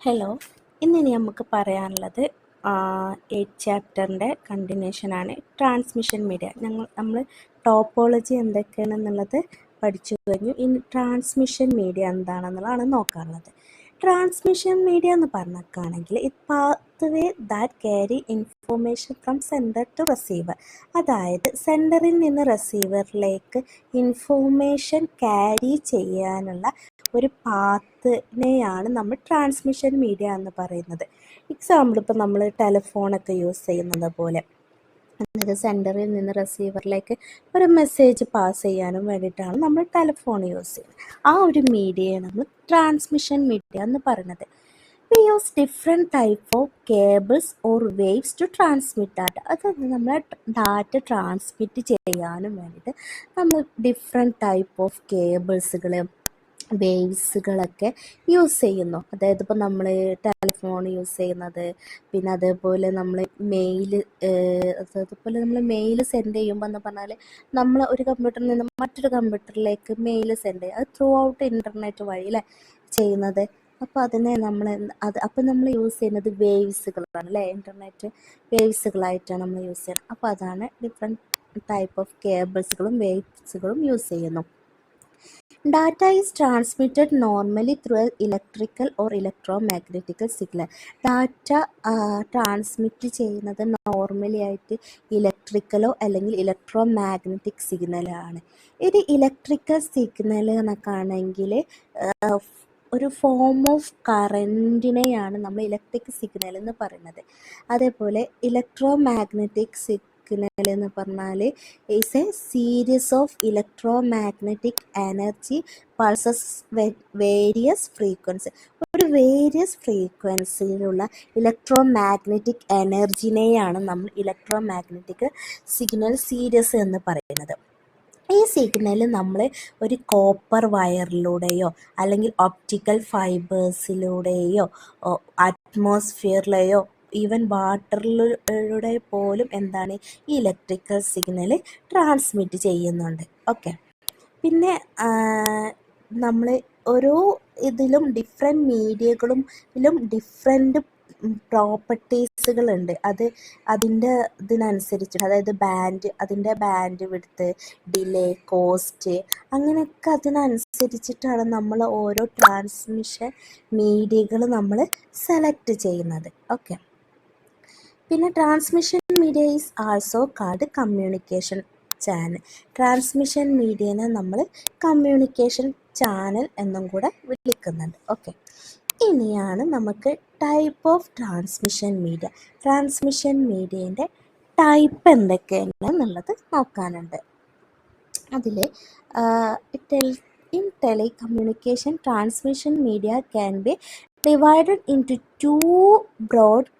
Hello, ഇന്നിനി നമുക്ക് പറയാനുള്ളത് 8th ചാപ്റ്ററിൻ്റെ കണ്ടിന്യൂഷനാണ് ട്രാൻസ്മിഷൻ മീഡിയ. നമ്മൾ ടോപ്പോളജി എന്തൊക്കെയാണെന്നുള്ളത് പഠിച്ചു കഴിഞ്ഞു. ഇനി ട്രാൻസ്മിഷൻ മീഡിയ എന്താണെന്നുള്ളതാണ് നോക്കാനുള്ളത്. ട്രാൻസ്മിഷൻ മീഡിയ എന്ന് പറഞ്ഞിട്ടാണെങ്കിൽ it pathway that carry information from sender to receiver. അതായത് സെൻഡറിൽ നിന്ന് റിസീവറിലേക്ക് ഇൻഫോർമേഷൻ ക്യാരി ചെയ്യാനുള്ള ഒരു പാത്തിനെയാണ് നമ്മൾ ട്രാൻസ്മിഷൻ മീഡിയ എന്ന് പറയുന്നത്. എക്സാമ്പിൾ ഇപ്പോൾ നമ്മൾ ടെലിഫോണൊക്കെ യൂസ് ചെയ്യുന്നത് പോലെ, അതായത് സെൻഡറിൽ നിന്ന് റിസീവറിലേക്ക് ഒരു മെസ്സേജ് പാസ് ചെയ്യാനും വേണ്ടിയിട്ടാണ് നമ്മൾ ടെലിഫോൺ യൂസ് ചെയ്യുന്നത്. ആ ഒരു മീഡിയയാണ് നമ്മൾ ട്രാൻസ്മിഷൻ മീഡിയ എന്ന് പറയുന്നത്. We use different type of cables or waves to transmit data. അതായത് നമ്മളെ ഡാറ്റ ട്രാൻസ്മിറ്റ് ചെയ്യാനും വേണ്ടിയിട്ട് നമ്മൾ ഡിഫറെൻറ്റ് ടൈപ്പ് ഓഫ് കേബിൾസുകൾ, വേവ്സുകളൊക്കെ യൂസ് ചെയ്യുന്നു. അതായത് ഇപ്പോൾ നമ്മൾ ടെലിഫോൺ യൂസ് ചെയ്യുന്നത്, പിന്നെ അതേപോലെ നമ്മൾ മെയിൽ സെൻഡ് ചെയ്യുമ്പോൾ എന്ന് പറഞ്ഞാൽ നമ്മൾ ഒരു കമ്പ്യൂട്ടറിൽ നിന്ന് മറ്റൊരു കമ്പ്യൂട്ടറിലേക്ക് മെയിൽ സെൻഡ് ചെയ്യുക, അത് ത്രൂ ഔട്ട് ഇൻ്റർനെറ്റ് വഴി അല്ലേ ചെയ്യുന്നത്. അപ്പോൾ അതിനെ നമ്മൾ യൂസ് ചെയ്യുന്നത് വേവ്സുകളാണ് അല്ലേ, ഇൻ്റർനെറ്റ് വേവ്സുകളായിട്ടാണ് നമ്മൾ യൂസ് ചെയ്യുന്നത്. അപ്പോൾ അതാണ് ഡിഫറെൻറ്റ് ടൈപ്പ് ഓഫ് കേബിൾസുകളും വേവ്സുകളും യൂസ് ചെയ്യുന്നു. Data is transmitted normally through an electrical or electromagnetic signal. Data transmit ചെയ്യുന്നത് നോർമലി ആയിട്ട് ഇലക്ട്രിക്കലോ അല്ലെങ്കിൽ ഇലക്ട്രോ മാഗ്നറ്റിക് സിഗ്നലാണ്. ഒരു ഇലക്ട്രിക്കൽ സിഗ്നൽ എന്നൊക്കെ ആണെങ്കിൽ ഒരു ഫോം ഓഫ് കറൻറ്റിനെയാണ് നമ്മൾ ഇലക്ട്രിക് സിഗ്നൽ എന്ന് പറയുന്നത്. അതേപോലെ ഇലക്ട്രോ മാഗ്നറ്റിക് സിഗ്നൽ എന്ന് പറഞ്ഞാൽ is A series of electro magnetic energy pulses various frequency. ഒരു വേരിയസ് ഫ്രീക്വൻസിയിലുള്ള ഇലക്ട്രോ മാഗ്നറ്റിക് എനർജിനെയാണ് നമ്മൾ ഇലക്ട്രോ മാഗ്നറ്റിക് സിഗ്നൽ സീരീസ് എന്ന് പറയുന്നത്. ഈ സിഗ്നൽ നമ്മൾ ഒരു കോപ്പർ വയറിലൂടെയോ അല്ലെങ്കിൽ ഒപ്റ്റിക്കൽ ഫൈബേഴ്സിലൂടെയോ അറ്റ്മോസ്ഫിയറിലെയോ ഈവൻ വാട്ടറിലൂടെ പോലും എന്താണ് ഈ ഇലക്ട്രിക്കൽ സിഗ്നൽ ട്രാൻസ്മിറ്റ് ചെയ്യുന്നുണ്ട്. ഓക്കെ, പിന്നെ നമ്മൾ ഓരോ ഇതിലും ഡിഫറെൻറ്റ് മീഡിയകളിലും ഡിഫറെൻറ്റ് പ്രോപ്പർട്ടീസുകളുണ്ട്. അതിൻ്റെ ഇതിനനുസരിച്ച്, അതായത് അതിൻ്റെ ബാൻഡ് വിഡ്ത്ത്, ഡിലേ, കോസ്റ്റ്, അങ്ങനെയൊക്കെ അതിനനുസരിച്ചിട്ടാണ് നമ്മൾ ഓരോ ട്രാൻസ്മിഷൻ മീഡിയകൾ നമ്മൾ സെലക്ട് ചെയ്യുന്നത്. ഓക്കെ, പിന്നെ transmission media is also called communication channel. Transmission മീഡിയനെ നമ്മൾ കമ്മ്യൂണിക്കേഷൻ ചാനൽ എന്നും കൂടെ വിളിക്കുന്നുണ്ട്. ഓക്കെ, ഇനിയാണ് നമുക്ക് type of transmission media. Transmission മീഡിയൻ്റെ ടൈപ്പ് എന്തൊക്കെയാണെന്നുള്ളത് നോക്കാനുണ്ട്. അതിൽ in telecommunication transmission media can be divided into 2 broad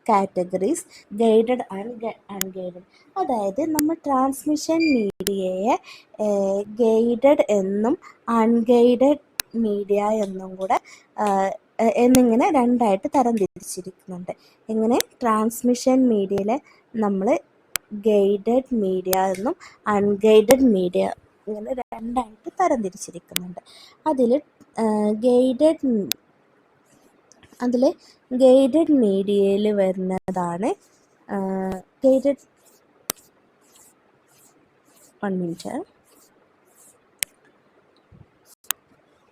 categories, guided and unguided. അതായത് നമ്മൾ ട്രാൻസ്മിഷൻ മീഡിയയെ ഗൈഡഡ് എന്നും അൺഗൈഡഡ് മീഡിയ എന്നും കൂടെ എന്നിങ്ങനെ രണ്ടായിട്ട് തരംതിരിച്ചിരിക്കുന്നുണ്ട്. എങ്ങനെ ട്രാൻസ്മിഷൻ മീഡിയയിലെ നമ്മൾ ഗൈഡഡ് മീഡിയ എന്നും അൺഗൈഡഡ് മീഡിയ ഇങ്ങനെ രണ്ടായിട്ട് തരംതിരിച്ചിരിക്കുന്നുണ്ട്. അതിൽ ഗൈഡഡ് മീഡിയയിൽ വരുന്നതാണ്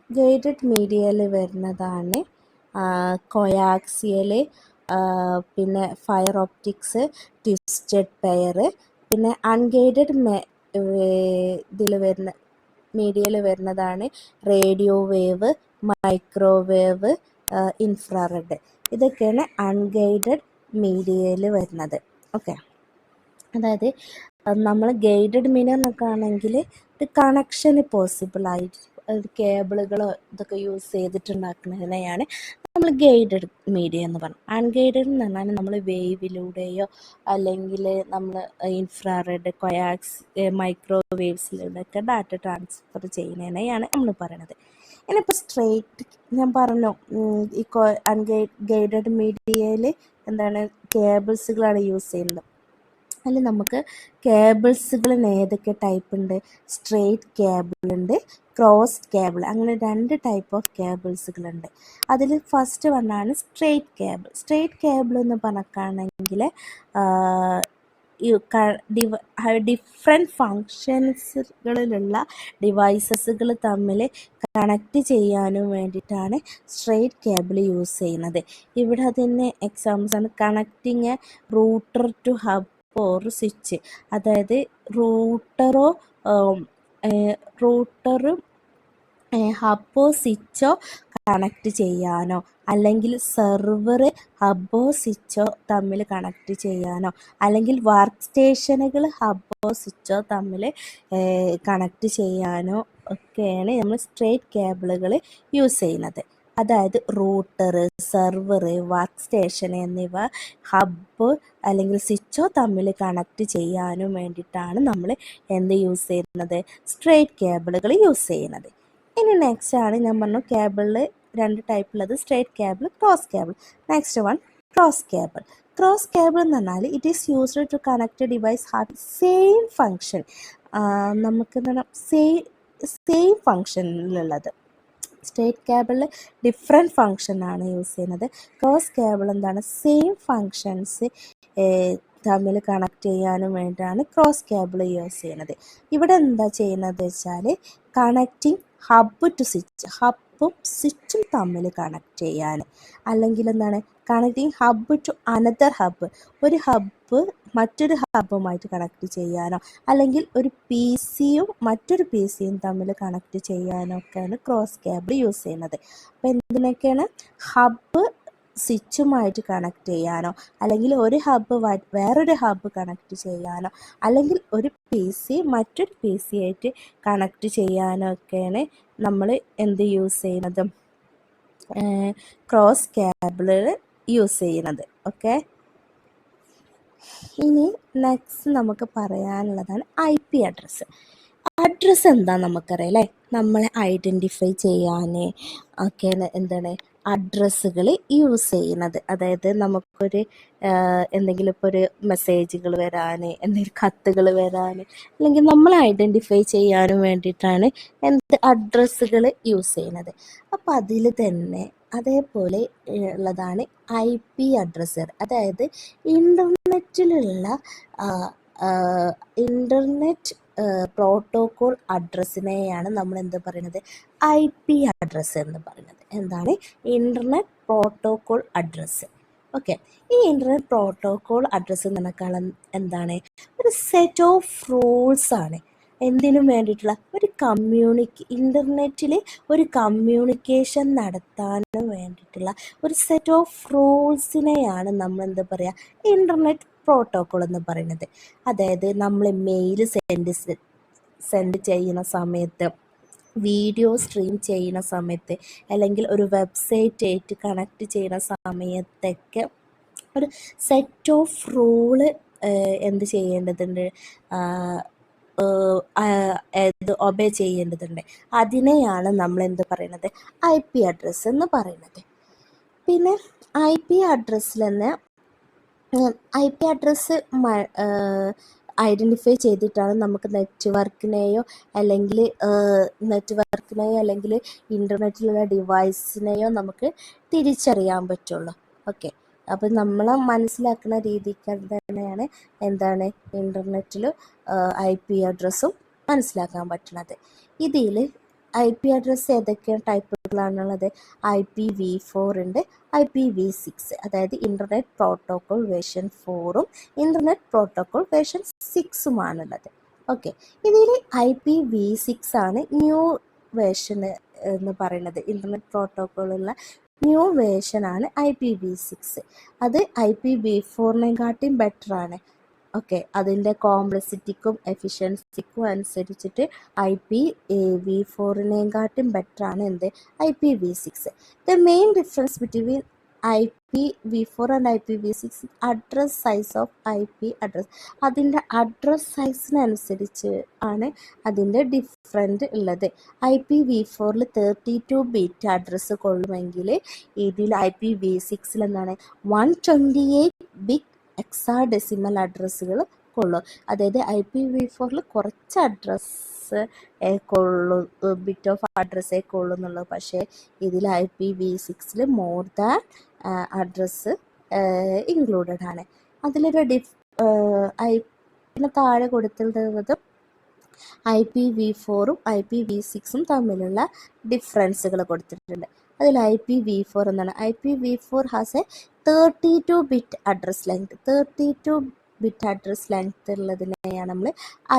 ഗൈഡഡ് മീഡിയയിൽ വരുന്നതാണ് കോയാക്സിയൽ, പിന്നെ ഫയർ ഓപ്റ്റിക്സ്, ട്വിസ്റ്റഡ് പെയർ. പിന്നെ അൺഗൈഡഡ് മീഡിയയിൽ വരുന്നതാണ് റേഡിയോ വേവ്, മൈക്രോവേവ്, ഇൻഫ്രാറെഡ്. ഇതൊക്കെയാണ് അൺഗൈഡഡ് മീഡിയയിൽ വരുന്നത്. ഓക്കെ, അതായത് നമ്മൾ ഗൈഡഡ് മീഡിയ എന്നൊക്കെ ആണെങ്കിൽ ഒരു കണക്ഷന് പോസിബിൾ ആയിട്ട് കേബിളുകളോ ഇതൊക്കെ യൂസ് ചെയ്തിട്ടുണ്ടാക്കുന്നതിനെയാണ് നമ്മൾ ഗൈഡഡ് മീഡിയ എന്ന് പറയുന്നത്. അൺഗൈഡഡ് എന്ന് പറഞ്ഞാൽ നമ്മൾ വേവിലൂടെയോ അല്ലെങ്കിൽ നമ്മൾ ഇൻഫ്രാറെഡ്, കൊയാക്സ്, മൈക്രോവേവ്സിലൂടെയൊക്കെ ഡാറ്റ ട്രാൻസ്ഫർ ചെയ്യുന്നതിനെയാണ് നമ്മൾ പറയുന്നത്. ഇനിയിപ്പോൾ സ്ട്രെയിറ്റ് ഞാൻ പറഞ്ഞു, ഈ അൺഗൈഡഡ് മീഡിയയിൽ എന്താണ് കേബിൾസുകളാണ് യൂസ് ചെയ്യുന്നത്. അതിൽ നമുക്ക് കേബിൾസുകൾ ഏതൊക്കെ ടൈപ്പ് ഉണ്ട്? സ്ട്രെയിറ്റ് കേബിൾ ഉണ്ട്, ക്രോസ്ഡ് കേബിൾ, അങ്ങനെ 2 ടൈപ്പ് ഓഫ് കേബിൾസുകളുണ്ട്. അതിൽ ഫസ്റ്റ് വണ്ണാണ് സ്ട്രെയിറ്റ് കേബിൾ. സ്ട്രെയിറ്റ് കേബിൾ എന്ന് പറഞ്ഞിട്ടാണെങ്കിൽ ഡിഫറെൻറ്റ് ഫങ്ഷൻസുകളിലുള്ള ഡിവൈസസുകൾ തമ്മിൽ കണക്ട് ചെയ്യാനും വേണ്ടിയിട്ടാണ് സ്ട്രെയിറ്റ് കേബിൾ യൂസ് ചെയ്യുന്നത്. ഇവിടെ അതിന് എക്സാമ്പിൾസ് ആണ് connecting a router to hub or switch. അതായത് റൂട്ടറും ഹബ്ബോ സ്വിച്ചോ കണക്ട് ചെയ്യാനോ, അല്ലെങ്കിൽ സെർവർ ഹബ്ബോ സ്വിച്ചോ തമ്മിൽ കണക്ട് ചെയ്യാനോ, അല്ലെങ്കിൽ വർക്ക് സ്റ്റേഷനുകൾ ഹബ്ബോ സ്വിച്ചോ തമ്മിൽ കണക്ട് ചെയ്യാനോ ഒക്കെയാണ് നമ്മൾ സ്ട്രെയിറ്റ് കേബിളുകൾ യൂസ് ചെയ്യുന്നത്. അതായത് റൂട്ടർ, സെർവർ, വർക്ക് സ്റ്റേഷൻ എന്നിവ ഹബ്ബ് അല്ലെങ്കിൽ സ്വിച്ചോ തമ്മിൽ കണക്ട് ചെയ്യാനും വേണ്ടിയിട്ടാണ് നമ്മൾ എന്ത് യൂസ് ചെയ്യുന്നത്? സ്ട്രെയിറ്റ് കേബിളുകൾ യൂസ് ചെയ്യുന്നത്. ഇനി നെക്സ്റ്റ് ആണ് ഞാൻ പറഞ്ഞു കേബിളിൽ 2 ടൈപ്പ് ഉള്ളത്, straight cable, cross cable. Next one cross cable. Cross cable എന്ന് പറഞ്ഞാൽ it is used to connect device have same function. നമുക്ക് എന്താണ് സെയിം ഫങ്ഷനിലുള്ളത്. സ്ട്രെയിറ്റ് കേബിളിൽ ഡിഫറെൻറ്റ് ഫങ്ഷനാണ് യൂസ് ചെയ്യുന്നത്. ക്രോസ് കേബിൾ എന്താണ്? സെയിം ഫങ്ഷൻസ് തമ്മിൽ കണക്ട് ചെയ്യാനും വേണ്ടിയിട്ടാണ് ക്രോസ് കേബിൾ യൂസ് ചെയ്യുന്നത്. ഇവിടെ എന്താ ചെയ്യുന്നത് വെച്ചാൽ കണക്റ്റിംഗ് ഹബ്ബ് ടു സ്വിച്ച്, ഹബ്ബും സ്വിച്ചും തമ്മിൽ കണക്ട് ചെയ്യാൻ, അല്ലെങ്കിൽ എന്താണ് connecting hub to another hub, ഒരു ഹബ്ബ് മറ്റൊരു ഹബ്ബുമായിട്ട് കണക്ട് ചെയ്യാനോ, അല്ലെങ്കിൽ ഒരു പി സിയും മറ്റൊരു പി സിയും തമ്മിൽ കണക്ട് ചെയ്യാനോ ഒക്കെയാണ് ക്രോസ് കേബിൾ യൂസ് ചെയ്യുന്നത്. അപ്പോൾ എന്തിനൊക്കെയാണ്? ഹബ്ബ് സ്വിച്ചുമായിട്ട് കണക്ട് ചെയ്യാനോ, അല്ലെങ്കിൽ ഒരു ഹബ്ബ് വേറൊരു ഹബ്ബ് കണക്ട് ചെയ്യാനോ, അല്ലെങ്കിൽ ഒരു പി സി മറ്റൊരു പി സി ആയിട്ട് കണക്ട് ചെയ്യാനോ ഒക്കെയാണ് നമ്മൾ എന്ത് യൂസ് ചെയ്യുന്നത്? ക്രോസ് കേബിൾ യൂസ് ചെയ്യുന്നത്. ഓക്കെ, ഇനി നെക്സ്റ്റ് നമുക്ക് പറയാനുള്ളതാണ് IP അഡ്രസ്സ്. അഡ്രസ്സ് എന്താ നമുക്കറിയാം അല്ലേ? നമ്മളെ ഐഡൻറ്റിഫൈ ചെയ്യാൻ ഒക്കെയാണ് എന്താണ് അഡ്രസ്സുകൾ യൂസ് ചെയ്യുന്നത്. അതായത് നമുക്കൊരു എന്തെങ്കിലും ഇപ്പോൾ ഒരു മെസ്സേജുകൾ വരാൻ, എന്തെങ്കിലും കത്തുകൾ വരാൻ, അല്ലെങ്കിൽ നമ്മളെ ഐഡൻറ്റിഫൈ ചെയ്യാനും വേണ്ടിയിട്ടാണ് അഡ്രസ്സുകൾ യൂസ് ചെയ്യുന്നത്. അപ്പോൾ അതിൽ തന്നെ അതേപോലെ ഉള്ളതാണ് IP അഡ്രസ്സ്. അതായത് ഇൻ്റർനെറ്റിലുള്ള ഇൻ്റർനെറ്റ് പ്രോട്ടോകോൾ അഡ്രസ്സിനെയാണ് നമ്മൾ എന്ത് പറയുന്നത്? IP അഡ്രസ്സ് എന്ന് പറയുന്നത്. എന്താണ്? Internet protocol address. ഓക്കെ, ഈ ഇൻ്റർനെറ്റ് പ്രോട്ടോകോൾ അഡ്രസ്സ് എന്ന് പറഞ്ഞാൽ എന്താണ്? ഒരു സെറ്റ് ഓഫ് റൂൾസ് ആണ്. എന്തിനും വേണ്ടിയിട്ടുള്ള ഒരു ഇൻ്റർനെറ്റിൽ ഒരു കമ്മ്യൂണിക്കേഷൻ നടത്താനും വേണ്ടിയിട്ടുള്ള ഒരു സെറ്റ് ഓഫ് റൂൾസിനെയാണ് നമ്മൾ എന്താ പറയുക? ഇൻ്റർനെറ്റ് പ്രോട്ടോകോൾ എന്ന് പറയുന്നത്. അതായത് നമ്മൾ മെയിൽ സെൻഡ് ചെയ്യുന്ന സമയത്ത്, വീഡിയോ സ്ട്രീം ചെയ്യുന്ന സമയത്ത്, അല്ലെങ്കിൽ ഒരു വെബ്സൈറ്റ് ആയിട്ട് കണക്ട് ചെയ്യുന്ന സമയത്തൊക്കെ ഒരു സെറ്റ് ഓഫ് റൂള് എന്ത് ചെയ്യേണ്ടതുണ്ട്? ഒബേ ചെയ്യേണ്ടതുണ്ട്. അതിനെയാണ് നമ്മൾ എന്ത് പറയുന്നത്? IP അഡ്രസ്സ് എന്ന് പറയുന്നത്. പിന്നെ IP അഡ്രസ്സിൽ തന്നെ IP അഡ്രസ്സ് ഐഡൻറ്റിഫൈ ചെയ്തിട്ടാണ് നമുക്ക് നെറ്റ്വർക്കിനെയോ അല്ലെങ്കിൽ ഇൻ്റർനെറ്റിലുള്ള ഡിവൈസിനെയോ നമുക്ക് തിരിച്ചറിയാൻ പറ്റുള്ളൂ. ഓക്കെ, അപ്പോൾ നമ്മൾ മനസ്സിലാക്കുന്ന രീതിക്ക് തന്നെയാണ് എന്താണ് ഇൻ്റർനെറ്റിൽ IP അഡ്രസ്സും മനസ്സിലാക്കാൻ പറ്റുന്നത്. ഇതിൽ IP അഡ്രസ്സ് ഏതൊക്കെ ടൈപ്പുകളാണുള്ളത്? IPv4 ഉണ്ട്, IPv6, അതായത് ഇൻ്റർനെറ്റ് പ്രോട്ടോകോൾ വേർഷൻ 4ഉം ഇൻ്റർനെറ്റ് പ്രോട്ടോകോൾ വേർഷൻ 6ഉമാണുള്ളത്. ഓക്കെ, ഇതിൽ IPv6 ആണ് ന്യൂ വേർഷൻ എന്ന് പറയുന്നത്. ഇൻ്റർനെറ്റ് പ്രോട്ടോകോളുള്ള ന്യൂ വേർഷനാണ് IPv6. അത് IPv4നെക്കാട്ടിയും ബെറ്ററാണ്. ഓക്കെ, അതിൻ്റെ കോംപ്ലക്സിറ്റിക്കും എഫിഷ്യൻസിക്കും അനുസരിച്ചിട്ട് IPv4നെക്കാട്ടും ബെറ്ററാണ് എന്ത്? IPv6. The main difference between IPv4 and IPv6 address size of IP address. അതിൻ്റെ അഡ്രസ് സൈസിനനുസരിച്ച് ആണ് അതിൻ്റെ ഡിഫറൻറ്റ് ഉള്ളത്. IPv4ൽ 32 ബിറ്റ് അഡ്രസ്സ് കൊള്ളുമെങ്കിൽ ഇതിൽ IPv6ൽ എന്താണ് 128 ബിറ്റ് ഹെക്സാഡെസിമൽ അഡ്രസ്സുകൾ കൊള്ളും. അതായത് IPv4 കുറച്ച് അഡ്രസ്സ് കൊള്ളു, ബിറ്റ് ഓഫ് അഡ്രസ്സേ കൊള്ളു എന്നുള്ളത്. പക്ഷേ ഇതിൽ IPv6 more than address included ആണ്. അതിലൊരു പിന്നെ താഴെ കൊടുത്തിട്ടുള്ളത് IPv4ഉം IPv6ഉം തമ്മിലുള്ള ഡിഫറൻസുകൾ കൊടുത്തിട്ടുണ്ട്. അതിൽ IPv4 എന്താണ്? IPv4 has a 32 bit address length. 32 bit address length ഉള്ളതിനെയാണ് നമ്മൾ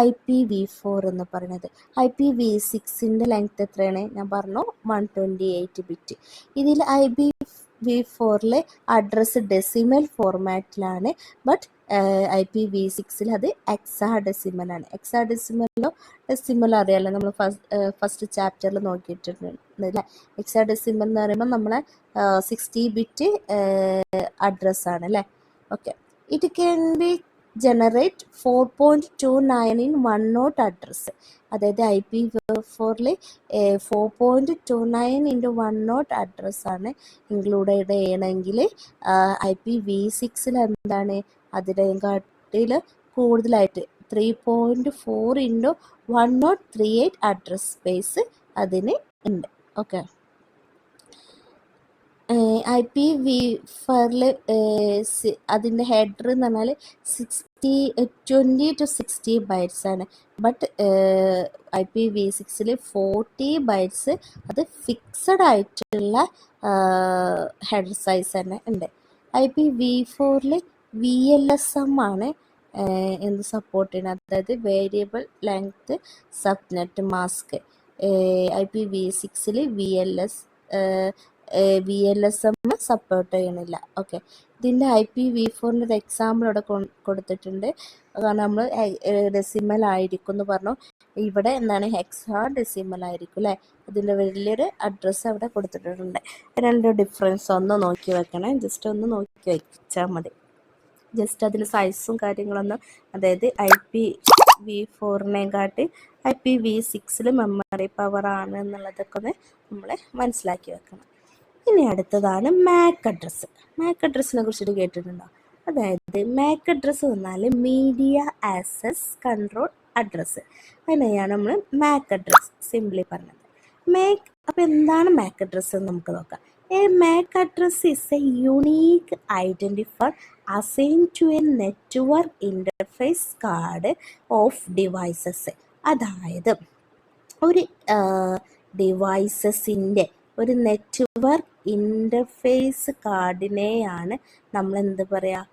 IPv4 എന്ന് പറയുന്നത്. IPv6ൻ്റെ ലെങ്ത് എത്രയാണ്? ഞാൻ പറഞ്ഞു 128 ബിറ്റ്. ഇതിൽ IPv4 address decimal ഫോർമാറ്റിലാണ്. But IPv6 അത് എക്സാഡെസിമലാണ്. ഡെസിമൽ അറിയാലോ, നമ്മൾ ഫസ്റ്റ് ചാപ്റ്ററിൽ നോക്കിയിട്ടുണ്ട് അല്ലേ. എക്സാഡെസിമൽ എന്ന് പറയുമ്പോൾ നമ്മളെ 60 ബിറ്റ് അഡ്രസ്സാണ് അല്ലേ. Okay, it can be generate 4.29 in one note address. അതായത് IPv4 4.29 ഇൻറ്റു വൺ നോട്ട് അഡ്രസ്സാണ് ഇൻക്ലൂഡഡ് ചെയ്യണമെങ്കിൽ IPv6 എന്താണ് അതിനെക്കാട്ടിൽ കൂടുതലായിട്ട് 3.4 ഇൻറ്റു 1038 അഡ്രസ് സ്പേസ് അതിന് ഉണ്ട്. ഓക്കെ, IPv4 അതിൻ്റെ ഹെഡർ എന്ന് പറഞ്ഞാൽ 20 to 60 ബൈറ്റ്സ് ആണ്. ബട്ട് IPv6 40 ബൈറ്റ്സ് അത് ഫിക്സഡ് ആയിട്ടുള്ള ഹെഡർ സൈസ് തന്നെ ഉണ്ട്. IPv4 VLSM ആണ് എന്ത് സപ്പോർട്ട് ചെയ്യുന്നത്, അതായത് variable length subnet mask. IPv6 VLSM support ചെയ്യണില്ല. ഓക്കെ, ഇതിൻ്റെ IPv4 ഒരു എക്സാമ്പിൾ ഇവിടെ കൊടുത്തിട്ടുണ്ട്. കാരണം നമ്മൾ ഡെസിമൽ ആയിരിക്കും എന്ന് പറഞ്ഞു, ഇവിടെ എന്താണ് ഹെക്സാ ഡെസിമൽ ആയിരിക്കും അല്ലേ. അതിൻ്റെ വലിയൊരു അഡ്രസ്സ് അവിടെ കൊടുത്തിട്ടുണ്ട്. രണ്ട് ഡിഫറൻസ് ഒന്ന് നോക്കി വെക്കണേ, ജസ്റ്റ് ഒന്ന് നോക്കി വെച്ചാൽ മതി. ജസ്റ്റ് അതിൽ സൈസും കാര്യങ്ങളൊന്നും, അതായത് IPv4 IPv6 മെമ്മറി പവർ ആണ് എന്നുള്ളതൊക്കെ ഒന്ന് നമ്മൾ മനസ്സിലാക്കി വെക്കണം. ഇനി അടുത്തതാണ് MAC അഡ്രസ്സ്. MAC അഡ്രസ്സിനെ കുറിച്ചിട്ട് കേട്ടിട്ടുണ്ടോ? അതായത് MAC അഡ്രസ്സ് വന്നാൽ മീഡിയ ആക്സസ് കൺട്രോൾ അഡ്രസ്സ്. അതിനെയാണ് നമ്മൾ MAC അഡ്രസ്സ് സിംപ്ലി പറഞ്ഞത്. അപ്പോൾ എന്താണ് MAC അഡ്രസ്സ് എന്ന് നമുക്ക് നോക്കാം. MAC address is a unique identifier assigned to a network interface card of devices. അതായത് ഒരു ഡിവൈസസിൻ്റെ ഒരു നെറ്റ്വർക്ക് ഇൻ്റർഫേസ് കാർഡിനെയാണ് നമ്മൾ എന്ത് പറയുക,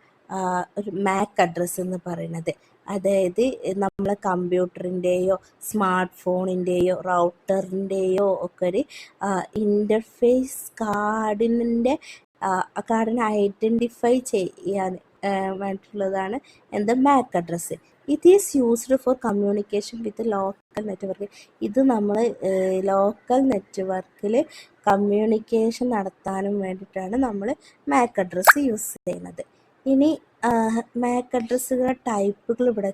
ഒരു MAC അഡ്രസ്സ് എന്ന് പറയുന്നത്. അതായത് നമ്മളെ കമ്പ്യൂട്ടറിൻ്റെയോ സ്മാർട്ട് ഫോണിൻ്റെയോ റൗട്ടറിൻ്റെയോ ഒക്കെ ഒരു ഇൻ്റർഫേസ് കാർഡിനെ ഐഡൻറ്റിഫൈ ചെയ്യാൻ വേണ്ടിയിട്ടുള്ളതാണ് എന്ത് MAC address. It is used for communication with local network. ഇത് നമ്മൾ ലോക്കൽ നെറ്റ്വർക്കിൽ കമ്മ്യൂണിക്കേഷൻ നടത്താനും വേണ്ടിയിട്ടാണ് നമ്മൾ MAC അഡ്രസ്സ് യൂസ് ചെയ്യുന്നത്. ഇനി MAC അഡ്രസ്സുകളുടെ ടൈപ്പുകൾ ഇവിടെ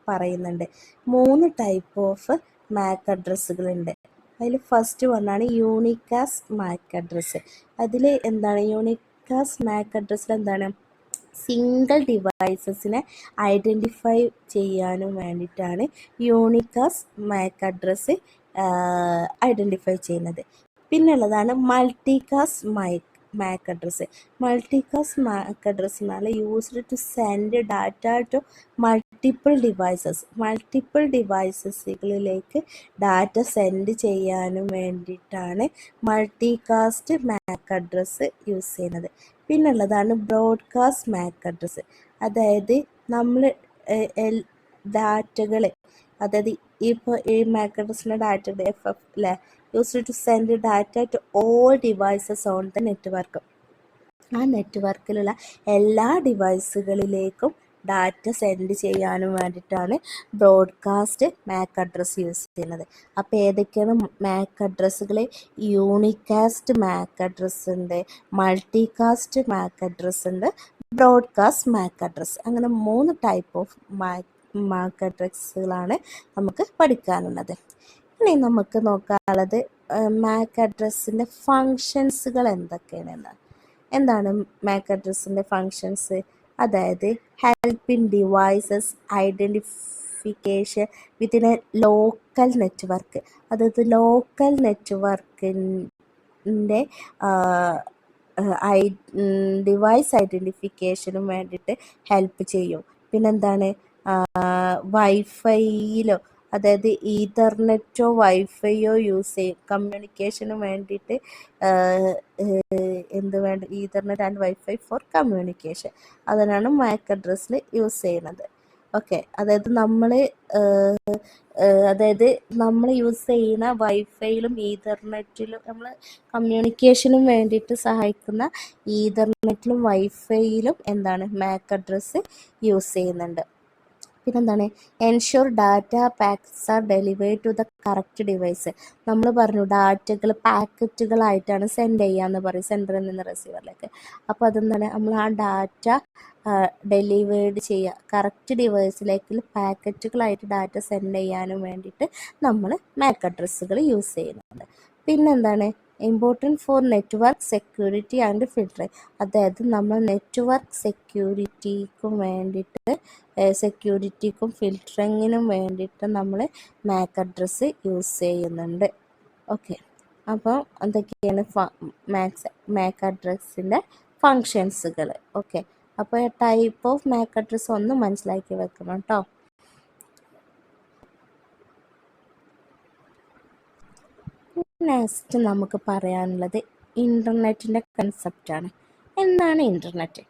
പറയുന്നുണ്ട്. 3 ടൈപ്പ് ഓഫ് MAC അഡ്രസ്സുകളുണ്ട്. അതിൽ ഫസ്റ്റ് വണ്ണാണ് യൂണിക്കാസ് MAC അഡ്രസ്സ്. അതിൽ എന്താണ് യൂണിക്കാസ് MAC അഡ്രസ്സിൽ എന്താണ്, സിംഗിൾ ഡിവൈസസിനെ ഐഡൻറ്റിഫൈ ചെയ്യാനും വേണ്ടിയിട്ടാണ് യൂണിക്കാസ് MAC അഡ്രസ്സ് ഐഡൻറ്റിഫൈ ചെയ്യുന്നത്. പിന്നുള്ളതാണ് multicast MAC address. Multicast MAC address എന്നാൽ used to send data to multiple ഡിവൈസസുകളിലേക്ക് ഡാറ്റ സെൻഡ് ചെയ്യാനും വേണ്ടിയിട്ടാണ് മൾട്ടികാസ്റ്റ് MAC അഡ്രസ്സ് യൂസ് ചെയ്യുന്നത്. പിന്നുള്ളതാണ് ബ്രോഡ്കാസ്റ്റ് MAC അഡ്രസ്സ്. അതായത് നമ്മൾ ഡാറ്റകൾ, അതായത് ഇപ്പോൾ ഈ MAC അഡ്രസ്സിൻ്റെ ഡാറ്റയുടെ FF അല്ലേ, used to send data to all devices on the network. ആ നെറ്റ്വർക്കിലുള്ള എല്ലാ ഡിവൈസുകളിലേക്കും ഡാറ്റ സെൻഡ് ചെയ്യാനും വേണ്ടിയിട്ടാണ് ബ്രോഡ്കാസ്റ്റ് MAC അഡ്രസ്സ് യൂസ് ചെയ്യുന്നത്. അപ്പോൾ ഏതൊക്കെയാണ് MAC അഡ്രസ്സുകൾ? യൂണിക്കാസ്റ്റ് MAC അഡ്രസ്സ് ഉണ്ട്, മൾട്ടികാസ്റ്റ് MAC അഡ്രസ്സ് ഉണ്ട്, ബ്രോഡ്കാസ്റ്റ് MAC അഡ്രസ്സ്. അങ്ങനെ 3 ടൈപ്പ് ഓഫ് MAC അഡ്രസ്സുകളാണ് നമുക്ക് പഠിക്കാനുള്ളത്. ഇനി നമുക്ക് നോക്കാനുള്ളത് MAC അഡ്രസ്സിൻ്റെ ഫങ്ഷൻസുകൾ എന്തൊക്കെയാണെന്ന്. എന്താണ് MAC അഡ്രസ്സിൻ്റെ ഫങ്ഷൻസ്? അതായത് helping devices identification within A local network. അതായത് ലോക്കൽ നെറ്റ്വർക്കിൻ്റെ ഡിവൈസ് ഐഡൻറ്റിഫിക്കേഷനും വേണ്ടിയിട്ട് ഹെൽപ്പ് ചെയ്യും. പിന്നെന്താണ്, വൈഫൈയിലോ അതായത് ഈഥർനെറ്റോ വൈഫൈയോ യൂസ് ചെയ്യും കമ്മ്യൂണിക്കേഷന് വേണ്ടിയിട്ട്. എന്ത് വേണ്ട, Ethernet and wifi four communication, അതിനാണ് മാക് അഡ്രസ്സിൽ യൂസ് ചെയ്യുന്നത്. ഓക്കെ, അതായത് നമ്മൾ യൂസ് ചെയ്യുന്ന വൈഫൈയിലും ഈഥർനെറ്റിലും നമ്മൾ കമ്മ്യൂണിക്കേഷനും വേണ്ടിയിട്ട് സഹായിക്കുന്ന ഈഥർനെറ്റിലും വൈഫൈയിലും എന്താണ് മാക് അഡ്രസ്സ് യൂസ് ചെയ്യുന്നുണ്ട്. പിന്നെന്താണ്, ensure data packets are delivered to the correct device. നമ്മൾ പറഞ്ഞു ഡാറ്റകൾ പാക്കറ്റുകളായിട്ടാണ് സെൻഡ് ചെയ്യാന്ന് പറയും സെൻറ്ററിൽ നിന്ന് റിസീവറിലേക്ക്. അപ്പോൾ അതെന്താണ്, നമ്മൾ ആ ഡാറ്റ ഡെലിവേർഡ് ചെയ്യുക കറക്റ്റ് ഡിവൈസിലേക്ക് പാക്കറ്റുകളായിട്ട് ഡാറ്റ സെൻഡ് ചെയ്യാനും വേണ്ടിയിട്ട് നമ്മൾ മാക് അഡ്രസ്സുകൾ യൂസ് ചെയ്യുന്നുണ്ട്. പിന്നെന്താണ്, important for network security and filtering. അതായത് നമ്മൾ നെറ്റ്വർക്ക് സെക്യൂരിറ്റിക്കും ഫിൽട്ടറിങ്ങിനും വേണ്ടിയിട്ട് നമ്മൾ മാക് അഡ്രസ്സ് യൂസ് ചെയ്യുന്നുണ്ട്. ഓക്കെ, അപ്പോൾ എന്തൊക്കെയാണ് മാക് അഡ്രസ്സിൻ്റെ ഫങ്ഷൻസുകൾ. ഓക്കെ, അപ്പോൾ ടൈപ്പ് ഓഫ് മാക് അഡ്രസ്സ് ഒന്ന് മനസ്സിലാക്കി വെക്കണം കേട്ടോ. നെക്സ്റ്റ് നമുക്ക് പറയാനുള്ളത് ഇൻ്റർനെറ്റിൻ്റെ കൺസെപ്റ്റാണ്. എന്താണ് ഇൻ്റർനെറ്റ്?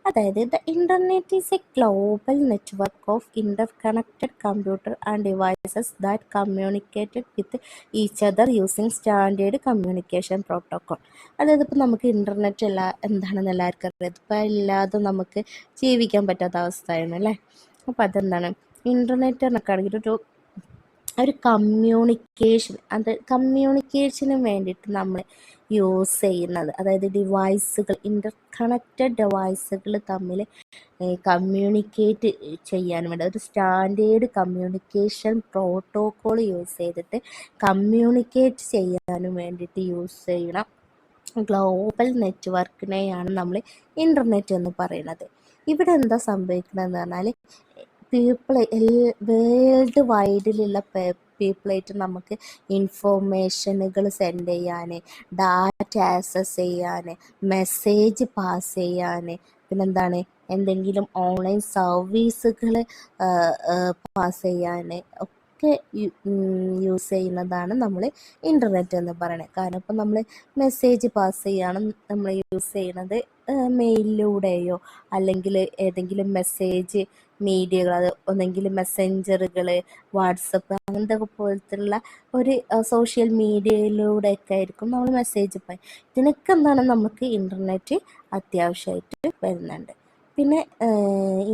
അതായത് the internet is A global network of interconnected computer and devices that communicated with each other using standard communication protocol. അതായത് ഇപ്പോൾ നമുക്ക് ഇൻ്റർനെറ്റ് എന്താണെന്ന് എല്ലാവർക്കും അറിയാം. ഇപ്പോൾ ഇല്ലാതെ നമുക്ക് ജീവിക്കാൻ പറ്റാത്ത അവസ്ഥയാണ് അല്ലേ. അപ്പോൾ അതെന്താണ്, ഇൻ്റർനെറ്റ് എന്നൊക്കെയാണെങ്കിൽ ഒരു കമ്മ്യൂണിക്കേഷന് വേണ്ടിയിട്ട് നമ്മൾ യൂസ് ചെയ്യുന്നത്, അതായത് ഡിവൈസുകൾ ഇൻ്റർകണക്റ്റഡ് ഡിവൈസുകൾ തമ്മിൽ കമ്മ്യൂണിക്കേറ്റ് ചെയ്യാൻ വേണ്ടി ഒരു സ്റ്റാൻഡേർഡ് കമ്മ്യൂണിക്കേഷൻ പ്രോട്ടോക്കോൾ യൂസ് ചെയ്തിട്ട് കമ്മ്യൂണിക്കേറ്റ് ചെയ്യാനും വേണ്ടിയിട്ട് യൂസ് ചെയ്യണം ഗ്ലോബൽ നെറ്റ്വർക്കിനെയാണ് നമ്മൾ ഇൻ്റർനെറ്റ് എന്ന് പറയുന്നത്. ഇവിടെ എന്താ സംഭവിക്കണമെന്ന് പറഞ്ഞാൽ വേൾഡ് വൈഡിലുള്ള പീപ്പിളായിട്ട് നമുക്ക് ഇൻഫോർമേഷനുകൾ സെൻഡ് ചെയ്യാൻ, ഡാറ്റ ആക്സസ് ചെയ്യാൻ, മെസ്സേജ് പാസ് ചെയ്യാൻ, പിന്നെന്താണ് എന്തെങ്കിലും ഓൺലൈൻ സർവീസുകൾ പാസ് ചെയ്യാൻ ഒക്കെ യൂസ് ചെയ്യുന്നതാണ് നമ്മൾ ഇൻ്റർനെറ്റ് എന്ന് പറയുന്നത്. കാരണം ഇപ്പം നമ്മൾ മെസ്സേജ് പാസ് ചെയ്യാണ് നമ്മൾ യൂസ് ചെയ്യുന്നത് മെയിലിലൂടെയോ അല്ലെങ്കിൽ ഏതെങ്കിലും മെസ്സേജ് മീഡിയകൾ, അത് ഒന്നെങ്കിൽ മെസ്സഞ്ചറുകൾ, വാട്സപ്പ് അങ്ങനത്തെ പോലത്തുള്ള ഒരു സോഷ്യൽ മീഡിയയിലൂടെയൊക്കെ ആയിരിക്കും നമ്മൾ മെസ്സേജ് പോയി. ഇതിനൊക്കെ എന്താണ് നമുക്ക് ഇൻ്റർനെറ്റ് അത്യാവശ്യമായിട്ട് വരുന്നുണ്ട്. പിന്നെ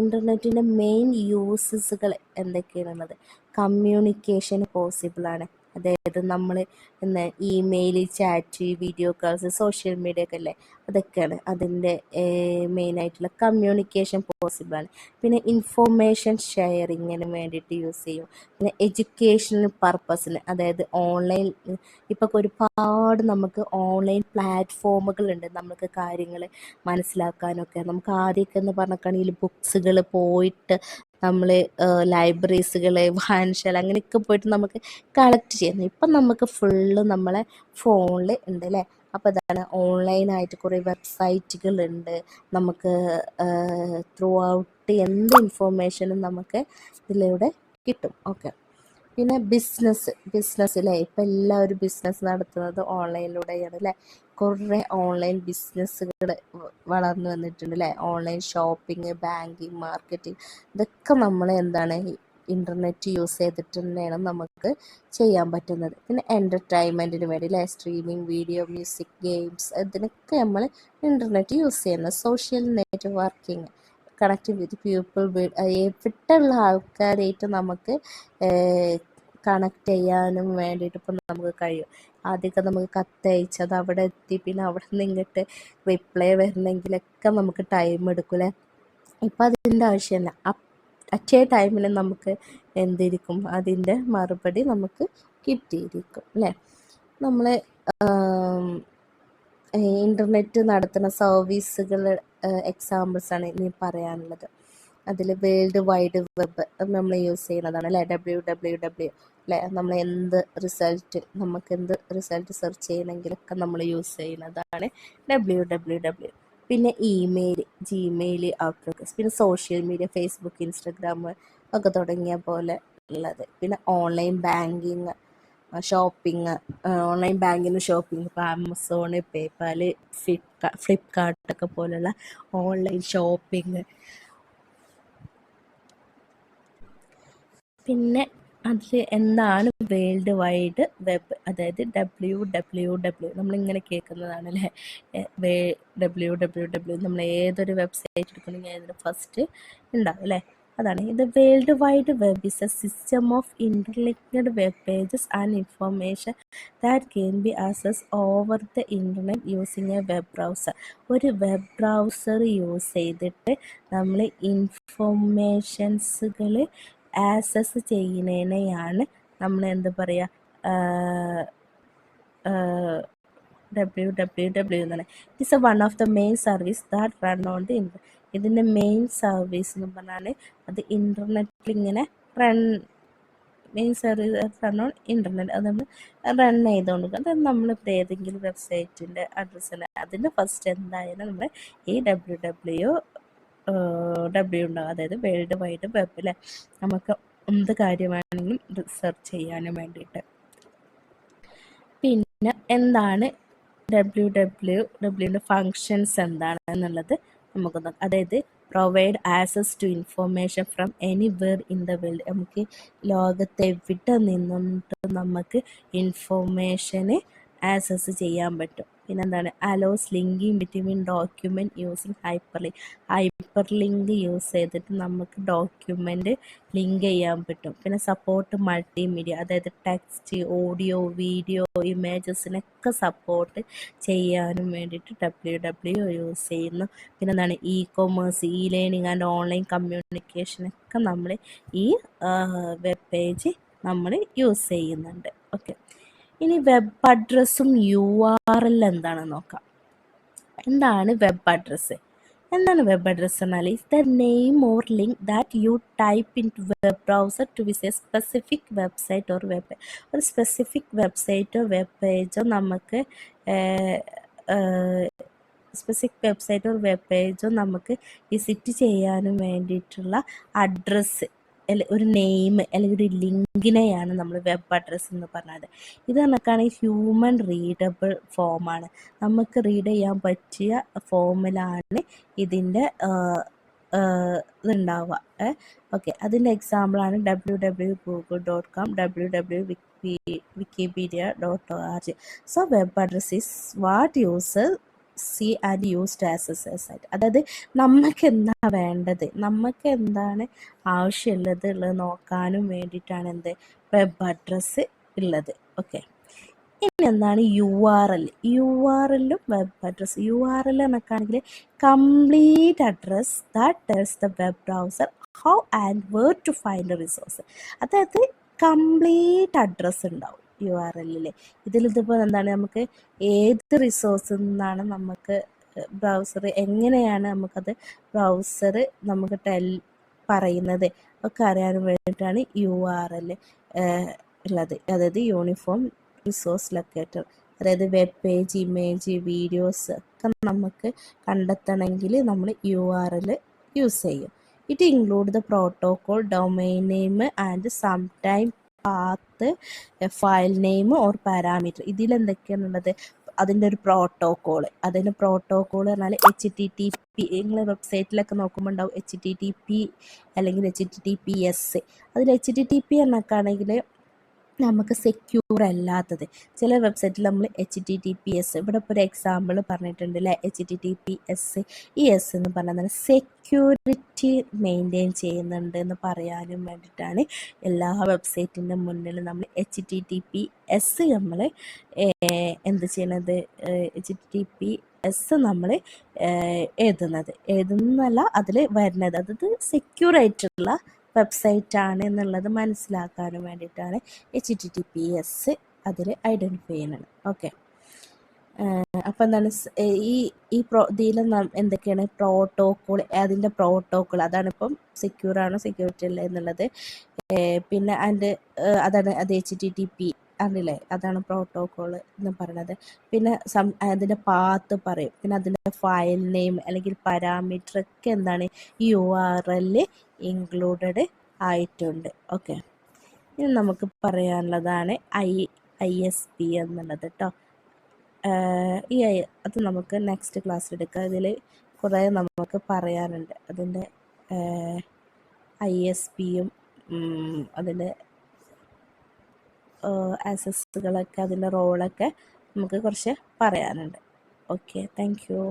ഇൻ്റർനെറ്റിൻ്റെ മെയിൻ യൂസസുകൾ എന്തൊക്കെയാണുള്ളത്? കമ്മ്യൂണിക്കേഷൻ പോസിബിളാണ്. അതായത് നമ്മൾ email, chat, video calls, social media ഒക്കെ അല്ലേ, അതൊക്കെയാണ് അതിൻ്റെ മെയിനായിട്ടുള്ള കമ്മ്യൂണിക്കേഷൻ പോസിബിളാണ്. പിന്നെ ഇൻഫോർമേഷൻ ഷെയറിങ്ങിന് വേണ്ടിയിട്ട് യൂസ് ചെയ്യും. പിന്നെ എഡ്യൂക്കേഷണൽ പർപ്പസിന്, അതായത് ഓൺലൈൻ ഇപ്പോൾ ഒരുപാട് നമുക്ക് ഓൺലൈൻ പ്ലാറ്റ്ഫോമുകളുണ്ട് നമുക്ക് കാര്യങ്ങൾ മനസ്സിലാക്കാനൊക്കെ. നമുക്ക് ആദ്യമൊക്കെ എന്ന് പറഞ്ഞിട്ടാണെങ്കിൽ ബുക്സുകൾ പോയിട്ട് നമ്മൾ ലൈബ്രറീസുകൾ, വായനശാല അങ്ങനെയൊക്കെ പോയിട്ട് നമുക്ക് കളക്ട് ചെയ്യുന്നു. ഇപ്പം നമുക്ക് ഫുള്ള് നമ്മളെ ഫോണിൽ ഉണ്ട് അല്ലേ. അപ്പോൾ അതാണ് ഓൺലൈനായിട്ട് കുറേ വെബ്സൈറ്റുകളുണ്ട്. നമുക്ക് ത്രൂ ഔട്ട് എന്ത് ഇൻഫോർമേഷനും നമുക്ക് ഇതിലൂടെ കിട്ടും. ഓക്കെ, പിന്നെ ബിസിനസ് അല്ലേ, ഇപ്പം എല്ലാവരും ബിസിനസ് നടത്തുന്നത് ഓൺലൈനിലൂടെയാണ് അല്ലേ. കുറേ ഓൺലൈൻ ബിസിനസ്സുകൾ വളർന്നു വന്നിട്ടുണ്ട് അല്ലേ. ഓൺലൈൻ ഷോപ്പിംഗ്, ബാങ്കിങ്, മാർക്കറ്റിംഗ്, ഇതൊക്കെ നമ്മൾ എന്താണ് ഇൻ്റർനെറ്റ് യൂസ് ചെയ്തിട്ട് തന്നെയാണ് നമുക്ക് ചെയ്യാൻ പറ്റുന്നത്. പിന്നെ എൻ്റർടൈൻമെൻറ്റിന് വേണ്ടി അല്ലേ, സ്ട്രീമിങ്, വീഡിയോ, മ്യൂസിക്, ഗെയിംസ്, ഇതിനൊക്കെ നമ്മൾ ഇൻ്റർനെറ്റ് യൂസ് ചെയ്യുന്നത്. Social networking, connecting with people, എവിടെയുള്ള ആൾക്കാരായിട്ട് നമുക്ക് കണക്ട് ചെയ്യാനും വേണ്ടിയിട്ട് ഇപ്പം നമുക്ക് കഴിയും. ആദ്യമൊക്കെ നമുക്ക് കത്തയച്ചത് അവിടെ എത്തി, പിന്നെ അവിടെ നിന്ന് ഇങ്ങോട്ട് റിപ്ലൈ വരണമെങ്കിലൊക്കെ നമുക്ക് ടൈം എടുക്കൂലേ. ഇപ്പം അതിൻ്റെ ആവശ്യമില്ല, അറ്റ് എ ടൈമിൽ നമുക്ക് എന്തിരിക്കും, അതിൻ്റെ മറുപടി നമുക്ക് കിട്ടിയിരിക്കും അല്ലേ. നമ്മൾ ഇൻ്റർനെറ്റ് നടത്തുന്ന സർവീസുകൾ എക്സാമ്പിൾസാണ് ഇനി പറയാനുള്ളത്. അതിൽ വേൾഡ് വൈഡ് വെബ് നമ്മൾ യൂസ് ചെയ്യുന്നതാണ് അല്ലേ, WWW അല്ലേ. നമ്മൾ നമുക്ക് എന്ത് റിസൾട്ട് സെർച്ച് ചെയ്യണമെങ്കിലൊക്കെ നമ്മൾ യൂസ് ചെയ്യുന്നതാണ് WWW. പിന്നെ ഇമെയിൽ, ജിമെയിൽ, ഔട്ട്ലുക്ക്, പിന്നെ സോഷ്യൽ മീഡിയ, ഫേസ്ബുക്ക്, ഇൻസ്റ്റഗ്രാം ഒക്കെ തുടങ്ങിയ പോലെ ഉള്ളത്. പിന്നെ online banking, shopping, online banking, shopping, ഇപ്പോൾ ആമസോൺ, പേപ്പാൽ, ഫ്ലിപ്കാർട്ടൊക്കെ പോലുള്ള ഓൺലൈൻ ഷോപ്പിംഗ്. പിന്നെ അതിൽ എന്താണ് വേൾഡ് വൈഡ് വെബ്, അതായത് WWW നമ്മളിങ്ങനെ കേൾക്കുന്നതാണ് അല്ലേ. WWW നമ്മൾ ഏതൊരു വെബ്സൈറ്റ് എടുക്കണമെങ്കിൽ അതിന് ഫസ്റ്റ് ഉണ്ടാവും അല്ലേ. അതാണ് ഇത്. World wide web is A system of interlinked web pages and information that can be access over the internet using A web browser. ഒരു വെബ് ബ്രൗസർ യൂസ് ചെയ്തിട്ട് നമ്മൾ ഇൻഫർമേഷൻസുകൾ ആക്സസ് ചെയ്യുന്നതിനെയാണ് നമ്മൾ എന്താ പറയുക, WWW എന്നാണ്. It's one of the main service that run on the internet. ഇതിൻ്റെ main service എന്ന് പറഞ്ഞാൽ അത് ഇൻ്റർനെറ്റിൽ ഇങ്ങനെ main service run on internet. അത് നമ്മൾ റൺ ചെയ്തുകൊണ്ട് അത് നമ്മളിപ്പോൾ ഏതെങ്കിലും വെബ്സൈറ്റിൻ്റെ അഡ്രസ്സിൽ അതിൻ്റെ ഫസ്റ്റ് എന്തായാലും നമ്മൾ ഈ WW ഉണ്ടാവും, അതായത് വേൾഡ് വൈഡ് വെബ് അല്ലേ. നമുക്ക് എന്ത് കാര്യമാണെങ്കിലും റിസർച്ച് ചെയ്യാനും വേണ്ടിയിട്ട്. പിന്നെ എന്താണ് WWWൻ്റെ ഫങ്ഷൻസ് എന്താണെന്നുള്ളത് നമുക്ക് നോക്കാം. അതായത് provide access to information from anywhere in the world. നമുക്ക് ലോകത്തെ എവിടെ നിന്നിട്ട് നമുക്ക് ഇൻഫർമേഷന് ആക്സസ് ചെയ്യാൻ പറ്റും. പിന്നെന്താണ് allows linking between document using hyper link use ചെയ്തിട്ട് നമുക്ക് ഡോക്യുമെൻ്റ് ലിങ്ക് ചെയ്യാൻ പറ്റും. പിന്നെ സപ്പോർട്ട് മൾട്ടിമീഡിയ, അതായത് ടെക്സ്റ്റ്, ഓഡിയോ, വീഡിയോ, ഇമേജസിനൊക്കെ സപ്പോർട്ട് ചെയ്യാനും വേണ്ടിയിട്ട് WW യൂസ് ചെയ്യുന്നു. പിന്നെ എന്താണ് ഇ-കൊമേഴ്സ്, ലേണിംഗ് ആൻഡ് ഓൺലൈൻ കമ്മ്യൂണിക്കേഷനൊക്കെ നമ്മൾ ഈ വെബ് പേജ് നമ്മൾ യൂസ് ചെയ്യുന്നുണ്ട്. ഓക്കെ, ഇനി വെബ് അഡ്രസ്സും URL എന്താണെന്ന് നോക്കാം. എന്താണ് വെബ് അഡ്രസ്സ്? എന്താണ് വെബ് അഡ്രസ്സ് എന്നാൽ is the name or link that you type in to web browser to visit specific website or web page. ഒരു സ്പെസിഫിക് വെബ്സൈറ്റോ വെബ് പേജോ നമുക്ക് വിസിറ്റ് ചെയ്യാനും വേണ്ടിയിട്ടുള്ള അഡ്രസ്സ്, ഒരു നെയിം അല്ലെങ്കിൽ ഒരു ലിങ്കിനെയാണ് നമ്മൾ വെബ് അഡ്രസ്സ് എന്ന് പറഞ്ഞത്. ഇത് കണക്കാണ് ഹ്യൂമൻ റീഡബിൾ ഫോമാണ്, നമുക്ക് റീഡ് ചെയ്യാൻ പറ്റിയ ഫോമിലാണ് ഇതിൻ്റെ ഇതുണ്ടാവുക. ഓക്കെ, അതിൻ്റെ എക്സാമ്പിളാണ് www.google.com, www.wikipedia.org. So web address is what user see and used as a site. അതായത് നമുക്ക് എന്താ വേണ്ടത്, നമുക്ക് എന്താണ് ആവശ്യമുള്ളത് നോക്കാനും വേണ്ടിയിട്ടാണ് എന്ത് വെബ് അഡ്രസ്സ് ഉള്ളത്. ഓക്കെ, ഇനി എന്താണ് URL? URLും വെബ് അഡ്രസ്സ്. URL എന്നൊക്കെയാണെങ്കിൽ complete address that tells the web browser how and where to find resource. അതായത് കംപ്ലീറ്റ് അഡ്രസ്സ് ഉണ്ടാവും URLിൽ. ഇതിപ്പോൾ എന്താണ് നമുക്ക് ഏത് റിസോഴ്സിൽ നിന്നാണ് നമുക്ക് ബ്രൗസർ, എങ്ങനെയാണ് നമുക്ക് പറയുന്നത് ഒക്കെ അറിയാൻ വേണ്ടിയിട്ടാണ് URL ഉള്ളത്. അതായത് യൂണിഫോം റിസോഴ്സ് ലൊക്കേറ്റർ. അതായത് വെബ് പേജ്, ഇമേജ്, വീഡിയോസ് ഒക്കെ നമുക്ക് കണ്ടെത്തണമെങ്കിൽ നമ്മൾ URL യൂസ് ചെയ്യും. It include the protocol, domain name and some time path, file name or parameter. ഇതിലെന്തൊക്കെയാണുള്ളത്? അതിൻ്റെ ഒരു പ്രോട്ടോകോൾ. അതിൻ്റെ പ്രോട്ടോകോൾ പറഞ്ഞാൽ HTTP. നിങ്ങൾ വെബ്സൈറ്റിലൊക്കെ നോക്കുമ്പോൾ ഉണ്ടാവും HTTP അല്ലെങ്കിൽ HTTPS. അതിൽ HTTP എന്നൊക്കെയാണെങ്കിൽ നമുക്ക് സെക്യൂർ അല്ലാത്തത്. ചില വെബ്സൈറ്റിൽ നമ്മൾ HTTPS, ഇവിടെ ഇപ്പോൾ ഒരു എക്സാമ്പിൾ പറഞ്ഞിട്ടുണ്ട് അല്ലേ, HTTPS. ഈ S എന്ന് പറഞ്ഞാൽ സെക്യൂരിറ്റി മെയിൻറ്റെയിൻ ചെയ്യുന്നുണ്ട് എന്ന് പറയാനും വേണ്ടിയിട്ടാണ് എല്ലാ വെബ്സൈറ്റിൻ്റെ മുന്നിൽ നമ്മൾ HTTPS നമ്മൾ എന്ത് ചെയ്യണത്, HTTPS നമ്മൾ എഴുതുന്നതല്ല, അതിൽ വരുന്നത്. അതായത് സെക്യൂർ ആയിട്ടുള്ള വെബ്സൈറ്റ് ആണ് എന്നുള്ളത് മനസ്സിലാക്കാനും വേണ്ടിയിട്ടാണ് HTTPS അതിൽ ഐഡൻറ്റിഫൈ ചെയ്യുന്നത്. ഓക്കെ, അപ്പം എന്താണ് ഈ ഇതിൽ എന്തൊക്കെയാണ് പ്രോട്ടോക്കോൾ, അതിൻ്റെ പ്രോട്ടോക്കോൾ അതാണ് ഇപ്പം സെക്യൂർ ആണോ സെക്യൂരിറ്റി അല്ല എന്നുള്ളത്. പിന്നെ അതാണ് അത് HTTP ആണല്ലേ, അതാണ് പ്രോട്ടോക്കോൾ എന്ന് പറയുന്നത്. പിന്നെ അതിൻ്റെ പാത്ത് പറയും, പിന്നെ അതിൻ്റെ ഫയൽ നെയിം അല്ലെങ്കിൽ പാരാമീറ്റർ ഒക്കെ എന്താണ് ഈ URL ഇൻക്ലൂഡഡ് ആയിട്ടുണ്ട്. ഓക്കെ, ഇനി നമുക്ക് പറയാനുള്ളതാണ് ISP എന്നുള്ളത് കേട്ടോ. അത് നമുക്ക് നെക്സ്റ്റ് ക്ലാസ്സിൽ എടുക്കാം. ഇതിൽ കുറേ നമുക്ക് പറയാനുണ്ട്. അതിൻ്റെ ISPയും അതിൻ്റെ ആക്സസ്സുകളൊക്കെ, അതിൻ്റെ റോളൊക്കെ നമുക്ക് കുറച്ച് പറയാനുണ്ട്. Okay, thank you.